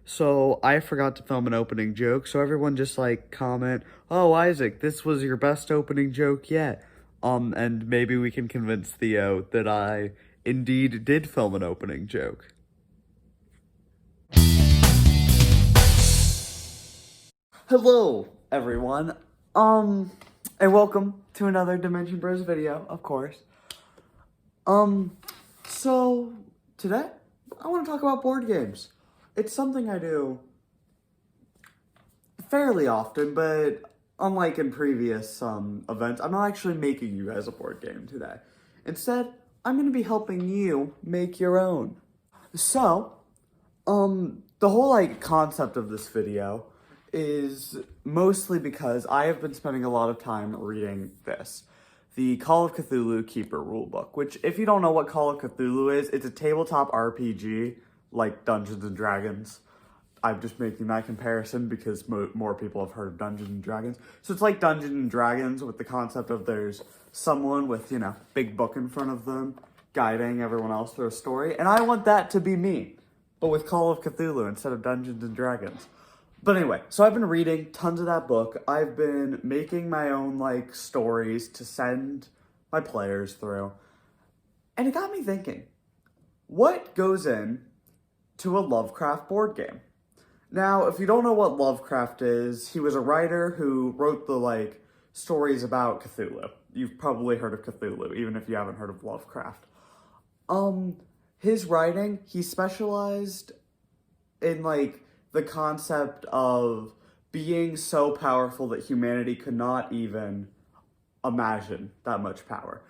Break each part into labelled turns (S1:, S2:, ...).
S1: So I forgot to film an opening joke, so everyone just like comment, "Oh, Isaac, this was your best opening joke yet." And maybe we can convince Theo that I indeed did film an opening joke. Hello, everyone. And welcome to another Dimension Bros video, of course. So today I want to talk about board games. It's something I do fairly often, but unlike in previous events, I'm not actually making you guys a board game today. Instead, I'm going to be helping you make your own. So, the whole concept of this video is mostly because I have been spending a lot of time reading this, the Call of Cthulhu Keeper Rulebook, which, if you don't know what Call of Cthulhu is, it's a tabletop RPG like Dungeons and Dragons. I'm just making that comparison because more people have heard of Dungeons and Dragons. So it's like Dungeons and Dragons with the concept of there's someone with, big book in front of them guiding everyone else through a story. And I want that to be me, but with Call of Cthulhu instead of Dungeons and Dragons. But anyway, so I've been reading tons of that book. I've been making my own stories to send my players through. And it got me thinking, what goes in to a Lovecraft board game? Now, if you don't know what Lovecraft is, he was a writer who wrote the, stories about Cthulhu. You've probably heard of Cthulhu, even if you haven't heard of Lovecraft. His writing, he specialized in, the concept of being so powerful that humanity could not even imagine that much power.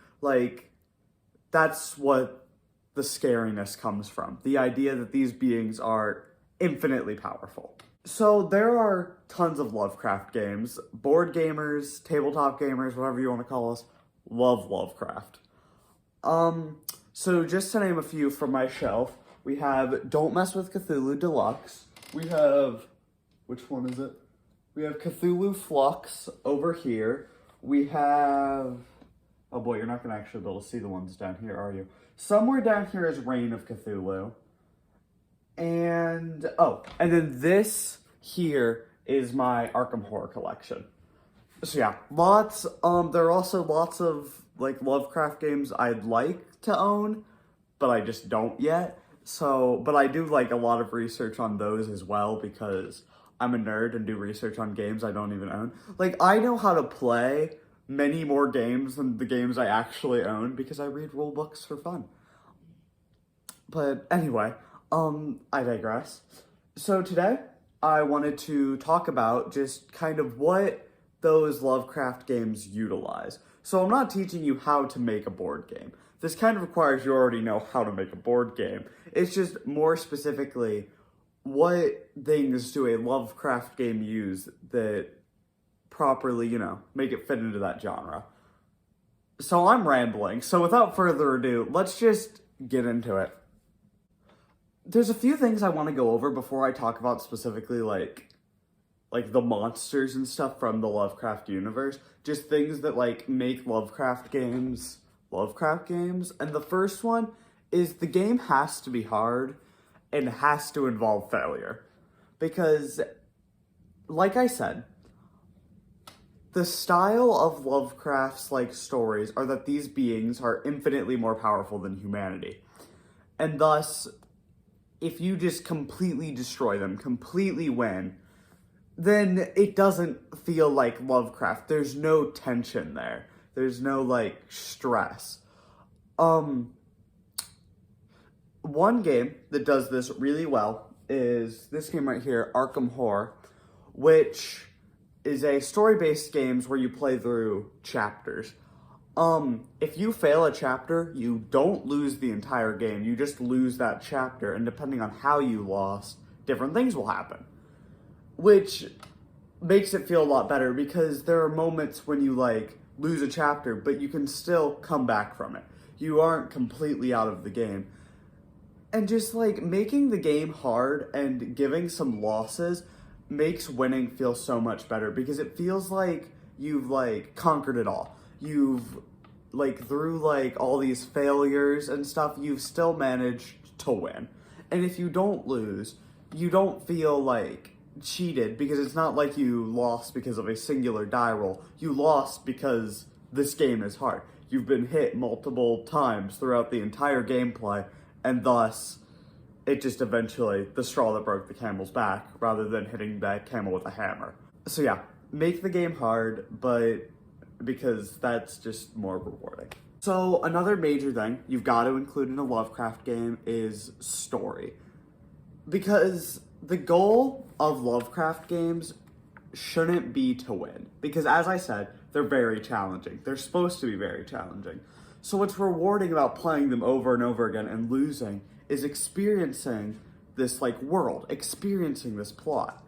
S1: That's what the scariness comes from. The idea that these beings are infinitely powerful. So there are tons of Lovecraft games. Board gamers, tabletop gamers, whatever you want to call us, love Lovecraft. So just to name a few from my shelf, we have Don't Mess with Cthulhu Deluxe. We have, which one is it? We have Cthulhu Flux over here. We have, oh boy, you're not going to actually be able to see the ones down here, are you? Somewhere down here is Reign of Cthulhu. And, and then this here is my Arkham Horror collection. So yeah, there are also lots of, Lovecraft games I'd like to own, but I just don't yet. So, but I do, a lot of research on those as well, because I'm a nerd and do research on games I don't even own. I know how to play many more games than the games I actually own, because I read rule books for fun. But anyway, I digress. So today, I wanted to talk about just kind of what those Lovecraft games utilize. So I'm not teaching you how to make a board game. This kind of requires you already know how to make a board game. It's just more specifically, what things do a Lovecraft game use that properly, make it fit into that genre. So I'm rambling. So without further ado, let's just get into it. There's a few things I want to go over before I talk about specifically, like the monsters and stuff from the Lovecraft universe. Just things that, make Lovecraft games. And the first one is the game has to be hard and has to involve failure. Because, like I said, the style of Lovecraft's, stories are that these beings are infinitely more powerful than humanity. And thus, if you just completely destroy them, completely win, then it doesn't feel like Lovecraft. There's no tension there. There's no, stress. One game that does this really well is this game right here, Arkham Horror, which is a story-based games where you play through chapters. If you fail a chapter, you don't lose the entire game. You just lose that chapter, and depending on how you lost, different things will happen. Which makes it feel a lot better, because there are moments when you, lose a chapter, but you can still come back from it. You aren't completely out of the game. And just, making the game hard and giving some losses makes winning feel so much better, because it feels like you've, conquered it all. You've, through, all these failures and stuff, you've still managed to win. And if you don't lose, you don't feel like cheated because it's not like you lost because of a singular die roll. You lost because this game is hard. You've been hit multiple times throughout the entire gameplay, and thus it just eventually the straw that broke the camel's back rather than hitting that camel with a hammer. So yeah, make the game hard, but because that's just more rewarding. So another major thing you've got to include in a Lovecraft game is story. Because the goal of Lovecraft games shouldn't be to win. Because as I said, they're very challenging. They're supposed to be very challenging. So what's rewarding about playing them over and over again and losing is experiencing this like world, experiencing this plot.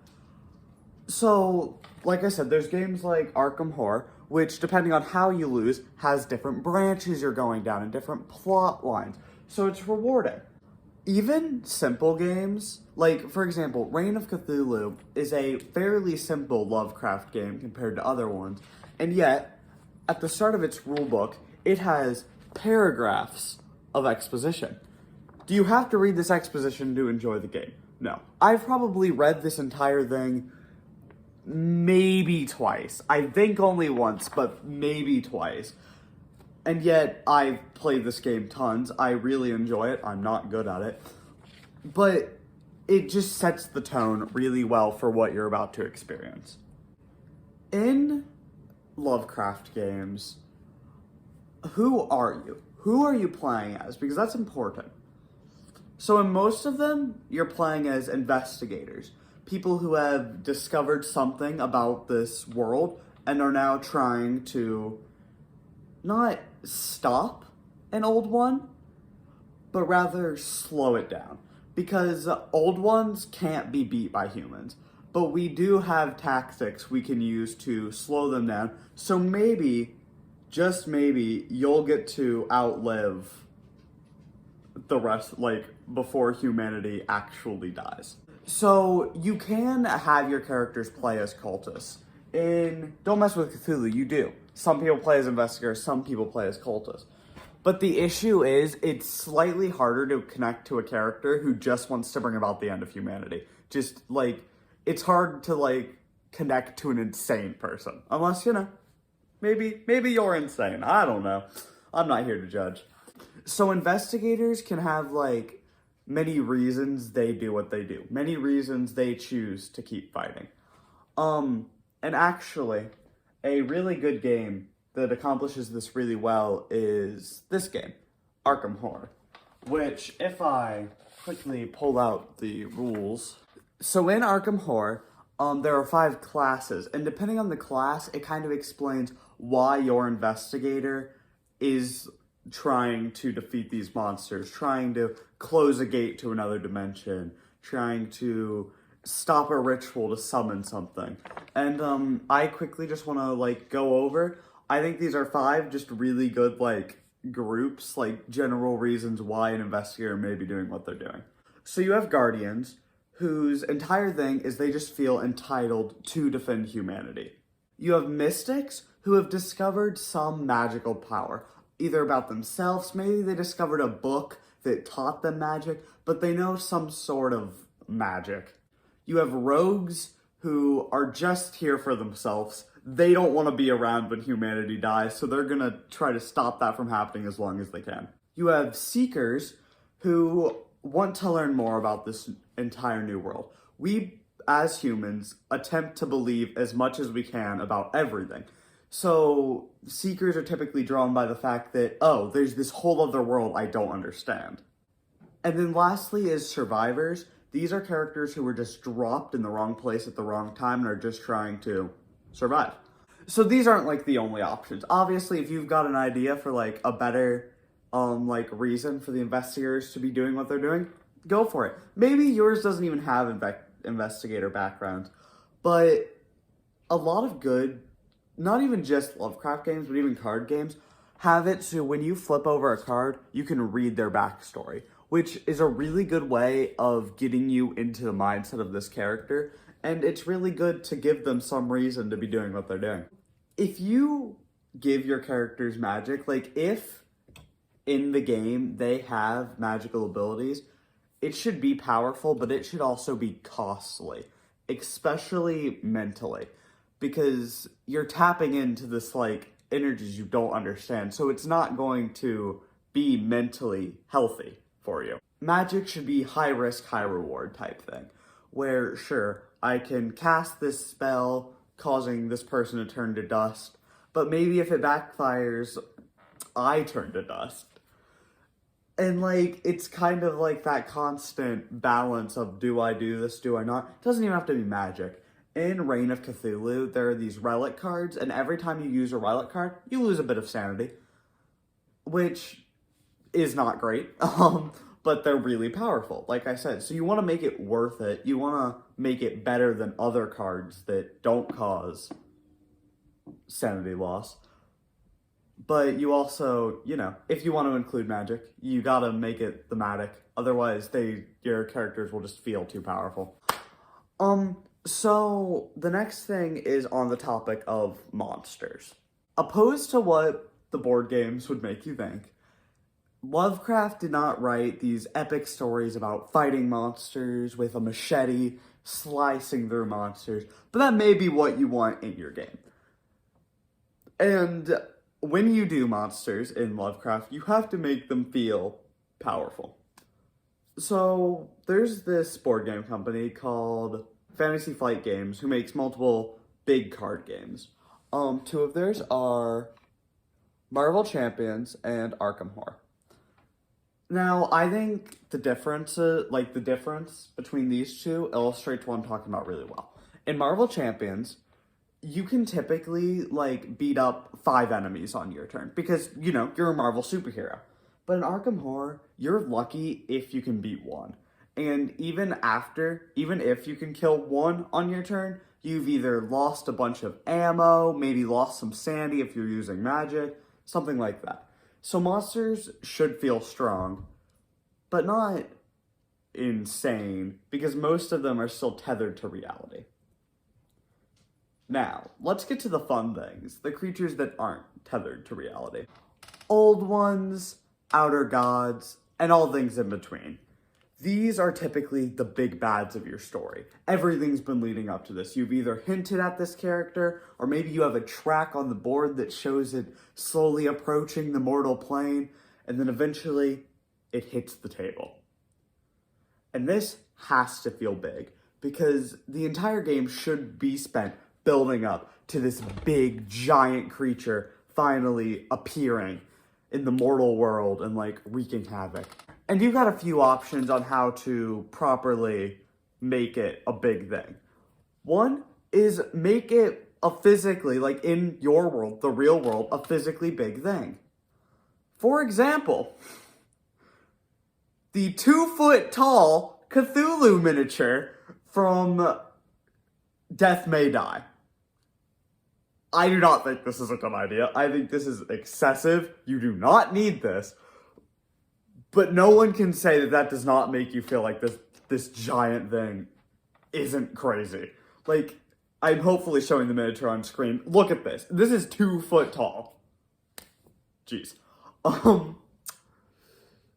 S1: So, like I said, there's games like Arkham Horror, which, depending on how you lose, has different branches you're going down and different plot lines. So it's rewarding. Even simple games, like, for example, Reign of Cthulhu is a fairly simple Lovecraft game compared to other ones, and yet, at the start of its rulebook, it has paragraphs of exposition. Do you have to read this exposition to enjoy the game? No. I've probably read this entire thing maybe twice. I think only once, but maybe twice. And yet, I've played this game tons. I really enjoy it. I'm not good at it. But it just sets the tone really well for what you're about to experience. In Lovecraft games, who are you? Who are you playing as? Because that's important. So in most of them, you're playing as investigators. People who have discovered something about this world and are now trying to not stop an old one, but rather slow it down. Because old ones can't be beat by humans. But we do have tactics we can use to slow them down. So maybe, just maybe, you'll get to outlive the rest, like, before humanity actually dies. So you can have your characters play as cultists. In Don't Mess with Cthulhu, you do. Some people play as investigators, some people play as cultists. But the issue is, it's slightly harder to connect to a character who just wants to bring about the end of humanity. Just, like, it's hard to, like, connect to an insane person. Unless, you know, maybe you're insane. I don't know. I'm not here to judge. So investigators can have, like, many reasons they do what they do. Many reasons they choose to keep fighting. And actually, a really good game that accomplishes this really well is this game, Arkham Horror. Which, if I quickly pull out the rules. So in Arkham Horror, there are 5 classes. And depending on the class, it kind of explains why your investigator is trying to defeat these monsters, trying to close a gate to another dimension, trying to stop a ritual to summon something. And I quickly just want to like go over. I think these are 5 just really good like groups, like general reasons why an investigator may be doing what they're doing. So you have guardians whose entire thing is they just feel entitled to defend humanity. You have mystics who have discovered some magical power, either about themselves, maybe they discovered a book that taught them magic, but they know some sort of magic. You have rogues who are just here for themselves. They don't want to be around when humanity dies, so they're gonna try to stop that from happening as long as they can. You have seekers who want to learn more about this entire new world. We, as humans, attempt to believe as much as we can about everything. So, seekers are typically drawn by the fact that, oh, there's this whole other world I don't understand. And then lastly is survivors. These are characters who were just dropped in the wrong place at the wrong time and are just trying to survive. So these aren't like the only options. Obviously, if you've got an idea for like a better like reason for the investigators to be doing what they're doing, go for it. Maybe yours doesn't even have investigator background, but a lot of good, not even just Lovecraft games, but even card games, have it so when you flip over a card, you can read their backstory, which is a really good way of getting you into the mindset of this character, and it's really good to give them some reason to be doing what they're doing. If you give your characters magic, like if in the game they have magical abilities, it should be powerful, but it should also be costly, especially mentally, because you're tapping into this like energies you don't understand. So it's not going to be mentally healthy for you. Magic should be high risk, high reward type thing, where sure, I can cast this spell causing this person to turn to dust, but maybe if it backfires, I turn to dust. And like, it's kind of like that constant balance of do I do this, do I not? It doesn't even have to be magic. In Reign of Cthulhu, there are these relic cards, and every time you use a relic card, you lose a bit of sanity, which is not great, but they're really powerful, like I said. So you want to make it worth it. You want to make it better than other cards that don't cause sanity loss. But you also, you know, if you want to include magic, you gotta make it thematic. Otherwise, your characters will just feel too powerful. So the next thing is on the topic of monsters. Opposed to what the board games would make you think, Lovecraft did not write these epic stories about fighting monsters with a machete, slicing through monsters, but that may be what you want in your game. And when you do monsters in Lovecraft, you have to make them feel powerful. So there's this board game company called Fantasy Flight Games who makes multiple big card games. Two of theirs are Marvel Champions and Arkham Horror. Now, I think the difference between these two illustrates what I'm talking about really well. In Marvel Champions, you can typically, like, beat up 5 enemies on your turn because, you know, you're a Marvel superhero. But in Arkham Horror, you're lucky if you can beat 1. And even if you can kill 1 on your turn, you've either lost a bunch of ammo, maybe lost some sanity if you're using magic, something like that. So monsters should feel strong, but not insane, because most of them are still tethered to reality. Now, let's get to the fun things, the creatures that aren't tethered to reality. Old ones, outer gods, and all things in between. These are typically the big bads of your story. Everything's been leading up to this. You've either hinted at this character, or maybe you have a track on the board that shows it slowly approaching the mortal plane, and then eventually it hits the table. And this has to feel big, because the entire game should be spent building up to this big, giant creature finally appearing in the mortal world and, like, wreaking havoc. And you've got a few options on how to properly make it a big thing. One is make it a physically, like in your world, the real world, a physically big thing. For example, the 2-foot-tall Cthulhu miniature from Death May Die. I do not think this is a good idea. I think this is excessive. You do not need this. But no one can say that that does not make you feel like this giant thing isn't crazy. Like, I'm hopefully showing the miniature on screen. Look at this. This is 2 foot tall. Jeez.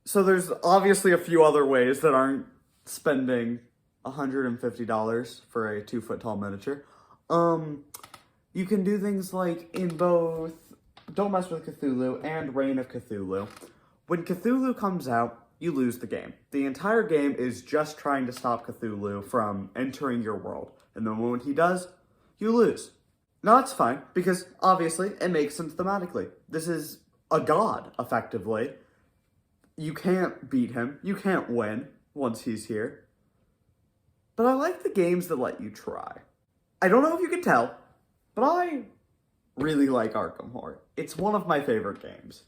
S1: So there's obviously a few other ways that aren't spending $150 for a 2 foot tall miniature. You can do things like in both Don't Mess with Cthulhu and Reign of Cthulhu. When Cthulhu comes out, you lose the game. The entire game is just trying to stop Cthulhu from entering your world. And the moment he does, you lose. Now that's fine, because obviously it makes sense thematically. This is a god, effectively. You can't beat him. You can't win once he's here. But I like the games that let you try. I don't know if you can tell, but I really like Arkham Horror. It's one of my favorite games.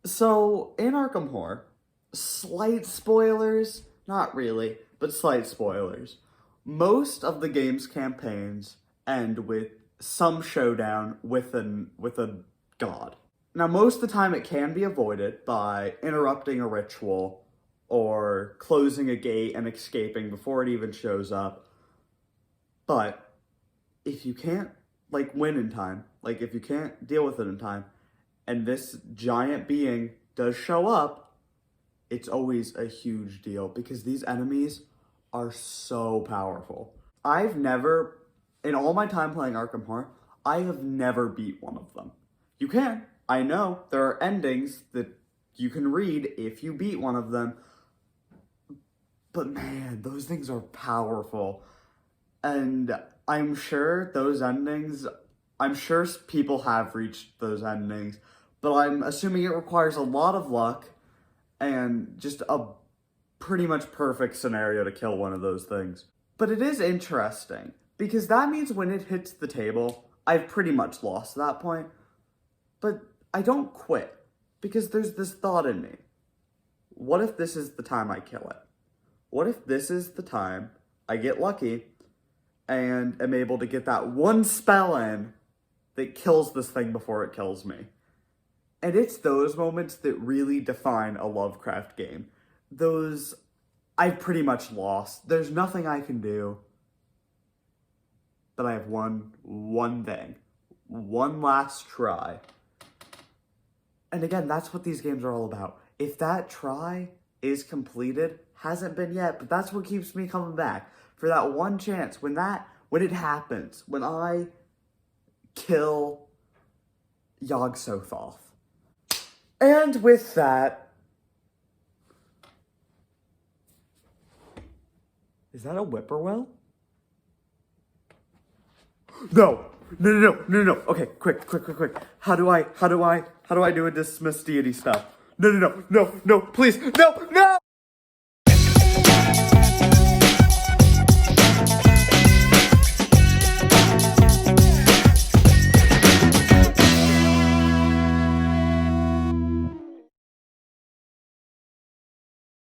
S1: So, in Arkham Horror, slight spoilers, not really, but slight spoilers. Most of the game's campaigns end with some showdown with a god. Now, most of the time it can be avoided by interrupting a ritual or closing a gate and escaping before it even shows up. But if you can't, like, win in time, like, if you can't deal with it in time, and this giant being does show up, it's always a huge deal because these enemies are so powerful. I've never, in all my time playing Arkham Horror, I have never beat one of them. You can. I know there are endings that you can read if you beat one of them. But man, those things are powerful. And I'm sure those endings, I'm sure people have reached those endings, but I'm assuming it requires a lot of luck and just a pretty much perfect scenario to kill one of those things. But it is interesting, because that means when it hits the table, I've pretty much lost that point. But I don't quit, because there's this thought in me. What if this is the time I kill it? What if this is the time I get lucky and am able to get that one spell in that kills this thing before it kills me? And it's those moments that really define a Lovecraft game. Those, I've pretty much lost. There's nothing I can do. But I have one thing. One last try. And again, that's what these games are all about. If that try is completed, hasn't been yet, but that's what keeps me coming back. For that one chance, when it happens, when I kill Yog-Sothoth. And with that, is that a whippoorwill? No. Okay, quick. How do I do a dismiss deity stuff? No, please, no!